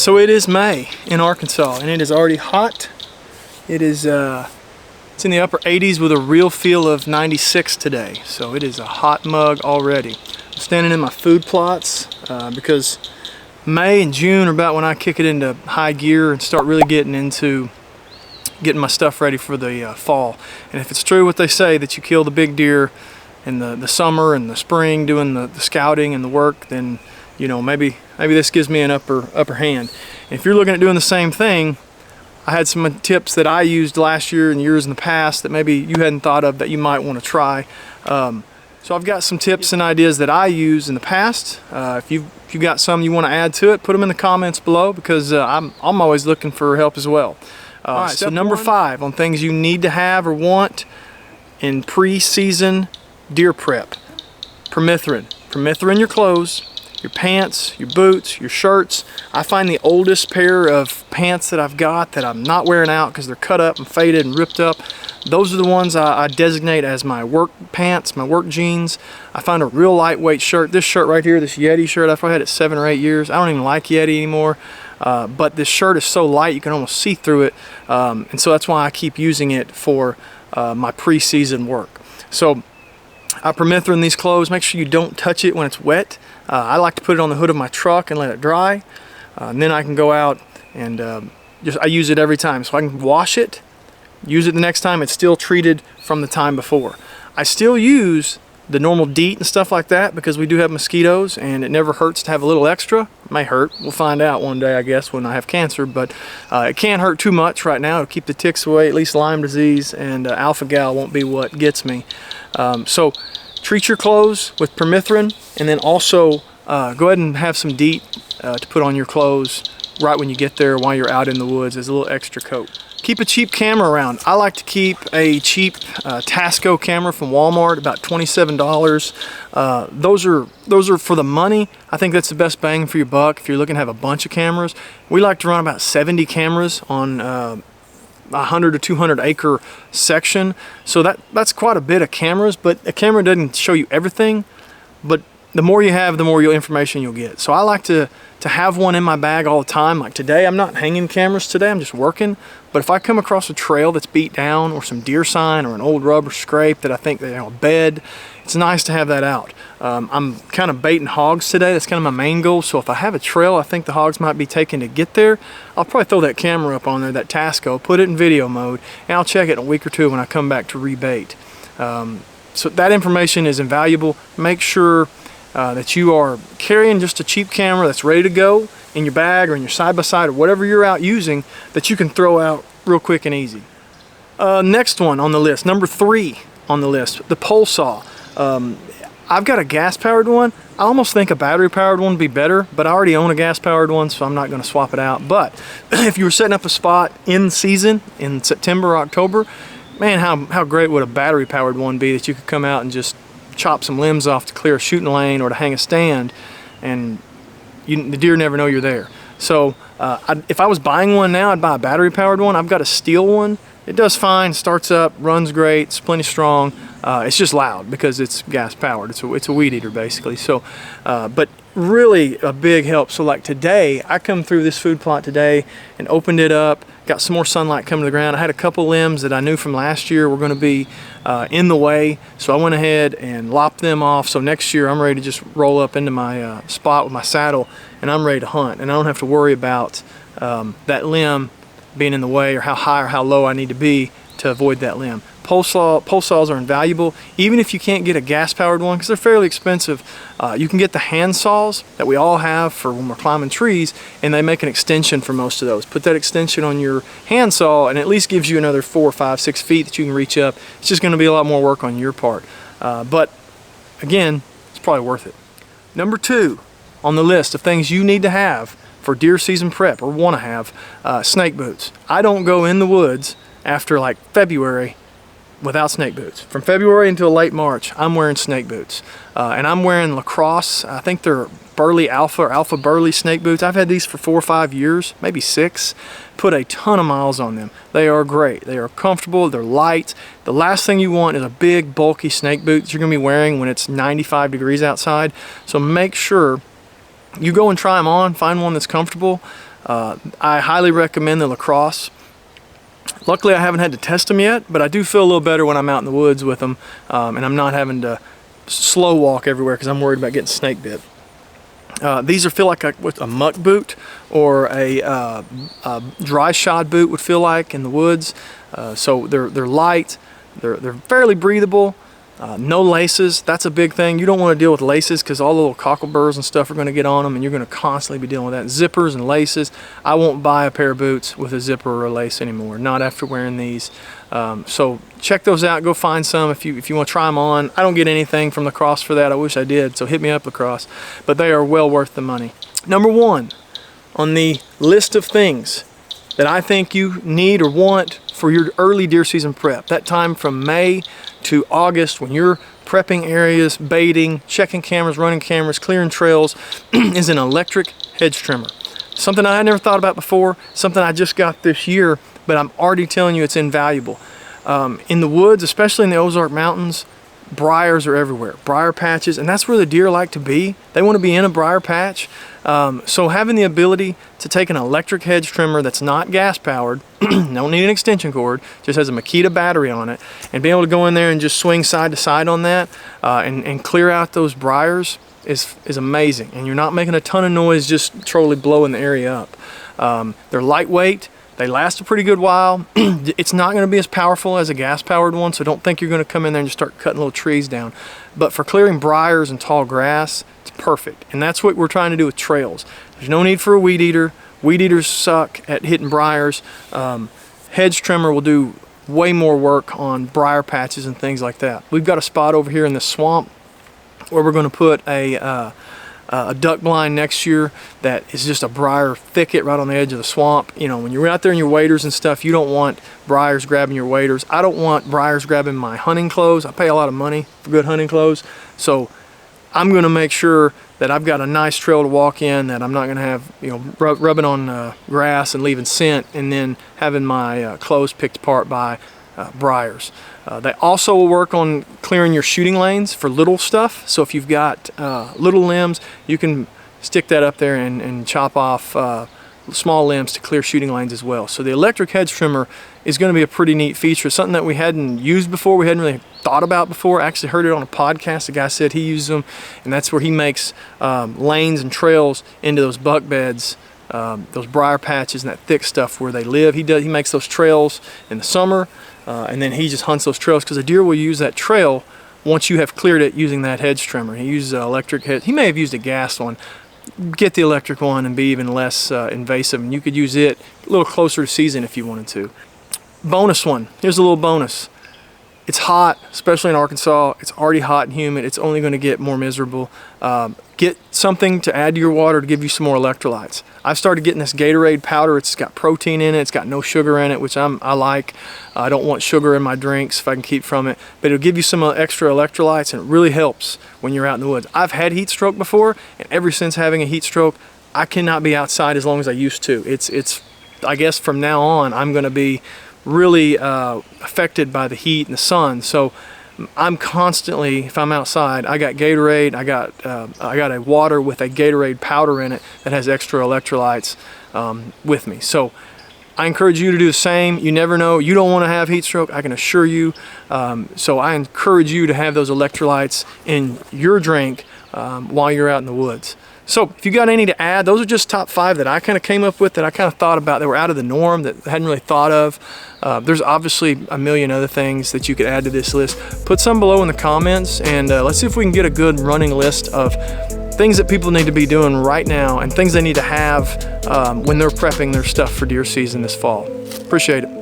So it is May in Arkansas, and it is already hot. It is it's in the upper 80s with a real feel of 96 today. So it is a hot mug already. I'm standing in my food plots because May and June are about when I kick it into high gear and start really getting my stuff ready for the fall. And if it's true what they say that you kill the big deer in the summer and the spring doing the scouting and the work, then you know, maybe this gives me an upper hand. And if you're looking at doing the same thing, I had some tips that I used last year and years in the past that maybe you hadn't thought of that you might want to try. So I've got some tips and ideas that I use in the past. If you've got some you want to add to it, put them in the comments below, because I'm always looking for help as well. All right, so number 5 on things you need to have or want in pre-season deer prep: Permethrin. Permethrin your clothes, your pants, your boots, your shirts. I find the oldest pair of pants that I've got that I'm not wearing out because they're cut up and faded and ripped up, those are the ones I designate as my work pants, my work jeans. I find a real lightweight shirt. This shirt right here, this Yeti shirt, I've probably had it 7 or 8 years. I don't even like Yeti anymore, but this shirt is so light you can almost see through it, and so that's why I keep using it for my pre-season work. So I permethrin these clothes. Make sure you don't touch it when it's wet. I like to put it on the hood of my truck and let it dry, and then I can go out and I use it every time, so I can wash it, use it the next time. It's still treated from the time before. I still use the normal DEET and stuff like that because we do have mosquitoes, and it never hurts to have a little extra. It may hurt. We'll find out one day, I guess, when I have cancer, but it can't hurt too much right now to keep the ticks away. At least Lyme disease and alpha-gal won't be what gets me. So treat your clothes with permethrin, and then also go ahead and have some DEET to put on your clothes right when you get there while you're out in the woods as a little extra coat. Keep a cheap camera around. I like to keep a cheap Tasco camera from Walmart, about $27. Those are for the money. I think that's the best bang for your buck if you're looking to have a bunch of cameras. We like to run about 70 cameras on 100 to 200 acre section, so that's quite a bit of cameras. But a camera doesn't show you everything, but the more you have, the more information you'll get. So I like to have one in my bag all the time. Like today, I'm not hanging cameras today, I'm just working. But if I come across a trail that's beat down, or some deer sign, or an old rubber scrape that I think that, a bed, it's nice to have that out. I'm kind of baiting hogs today. That's kind of my main goal. So if I have a trail I think the hogs might be taking to get there, I'll probably throw that camera up on there, that Tasco, put it in video mode, and I'll check it in a week or two when I come back to rebait. So that information is invaluable. Make sure that you are carrying just a cheap camera that's ready to go in your bag or in your side-by-side or whatever you're out using, that you can throw out real quick and easy. Next one on the list, number 3 on the list, the pole saw. I've got a gas-powered one. I almost think a battery-powered one would be better, but I already own a gas-powered one, so I'm not going to swap it out. But if you were setting up a spot in season, in September or October, man, how great would a battery-powered one be that you could come out and just chop some limbs off to clear a shooting lane or to hang a stand, and the deer never know you're there. So if I was buying one now, I'd buy a battery-powered one. I've got a steel one. It does fine, starts up, runs great, it's plenty strong. It's just loud because it's gas-powered. It's a weed eater basically. So, but really a big help. So like today, I come through this food plot today and opened it up, got some more sunlight coming to the ground. I had a couple limbs that I knew from last year were going to be in the way, so I went ahead and lopped them off. So next year I'm ready to just roll up into my spot with my saddle, and I'm ready to hunt, and I don't have to worry about that limb being in the way, or how high or how low I need to be to avoid that limb. Pole saws are invaluable, even if you can't get a gas-powered one, because they're fairly expensive. You can get the hand saws that we all have for when we're climbing trees, and they make an extension for most of those. Put that extension on your hand saw, and it at least gives you another 4, 5, 6 feet that you can reach up. It's just going to be a lot more work on your part, but again, it's probably worth it. Number 2 on the list of things you need to have for deer season prep, or want to have, snake boots. I don't go in the woods after like February without snake boots. From February until late March, I'm wearing snake boots. And I'm wearing Lacrosse. I think they're Burley Alpha or Alpha Burley snake boots. I've had these for 4 or 5 years, maybe 6. Put a ton of miles on them. They are great. They are comfortable, they're light. The last thing you want is a big, bulky snake boot that you're gonna be wearing when it's 95 degrees outside. So make sure you go and try them on, find one that's comfortable. I highly recommend the lacrosse. Luckily, I haven't had to test them yet, but I do feel a little better when I'm out in the woods with them, and I'm not having to slow walk everywhere because I'm worried about getting snake bit. These feel like a muck boot or a dry shod boot would feel like in the woods. So they're light, they're fairly breathable. No laces, that's a big thing. You don't want to deal with laces because all the little cockleburrs and stuff are going to get on them, and you're going to constantly be dealing with that. Zippers and laces, I won't buy a pair of boots with a zipper or a lace anymore, not after wearing these. So check those out, go find some if you want to try them on. I don't get anything from Lacrosse for that, I wish I did, so hit me up, Lacrosse. But they are well worth the money. Number 1 on the list of things that I think you need or want for your early deer season prep, that time from May to August when you're prepping areas, baiting, checking cameras, running cameras, clearing trails, is an electric hedge trimmer. Something I had never thought about before, something I just got this year, but I'm already telling you it's invaluable. In the woods, especially in the Ozark Mountains, briars are everywhere, briar patches, and that's where the deer like to be. They want to be in a briar patch. So having the ability to take an electric hedge trimmer that's not gas powered, don't need an extension cord, just has a Makita battery on it, and being able to go in there and just swing side to side on that and clear out those briars is amazing. And you're not making a ton of noise just totally blowing the area up. They're lightweight. They last a pretty good while. It's not going to be as powerful as a gas-powered one, so don't think you're going to come in there and just start cutting little trees down. But for clearing briars and tall grass, it's perfect. And that's what we're trying to do with trails. There's no need for a weed eater. Weed eaters suck at hitting briars. Hedge trimmer will do way more work on briar patches and things like that. We've got a spot over here in the swamp where we're going to put a duck blind next year that is just a briar thicket right on the edge of the swamp. You know, when you're out there in your waders and stuff, you don't want briars grabbing your waders. I don't want briars grabbing my hunting clothes. I pay a lot of money for good hunting clothes, so I'm going to make sure that I've got a nice trail to walk in, that I'm not going to have, you know, rubbing on grass and leaving scent and then having my clothes picked apart by briars. They also will work on clearing your shooting lanes for little stuff. So if you've got little limbs, you can stick that up there and chop off small limbs to clear shooting lanes as well. So the electric hedge trimmer is going to be a pretty neat feature, something that we hadn't used before, we hadn't really thought about before. I actually heard it on a podcast. The guy said he uses them, and that's where he makes lanes and trails into those buck beds, those briar patches and that thick stuff where they live. He makes those trails in the summer, and then he just hunts those trails because a deer will use that trail once you have cleared it using that hedge trimmer. He uses an electric hedge. He may have used a gas one. Get the electric one and be even less invasive, and you could use it a little closer to season if you wanted to. Bonus one, here's a little bonus. It's hot, especially in Arkansas. It's already hot and humid. It's only going to get more miserable. Get something to add to your water to give you some more electrolytes. I've started getting this Gatorade powder. It's got protein in it. It's got no sugar in it, which I like. I don't want sugar in my drinks if I can keep from it. But it'll give you some extra electrolytes, and it really helps when you're out in the woods. I've had heat stroke before, and ever since having a heat stroke, I cannot be outside as long as I used to. It's I guess from now on, I'm going to be really affected by the heat and the sun. So I'm constantly, if I'm outside, I got Gatorade, I got a water with a Gatorade powder in it that has extra electrolytes with me. So I encourage you to do the same. You never know, you don't want to have heat stroke, I can assure you. So I encourage you to have those electrolytes in your drink while you're out in the woods. So if you got any to add, those are just top 5 that I kind of came up with, that I kind of thought about, that were out of the norm, that I hadn't really thought of. There's obviously a million other things that you could add to this list. Put some below in the comments, and let's see if we can get a good running list of things that people need to be doing right now and things they need to have when they're prepping their stuff for deer season this fall. Appreciate it.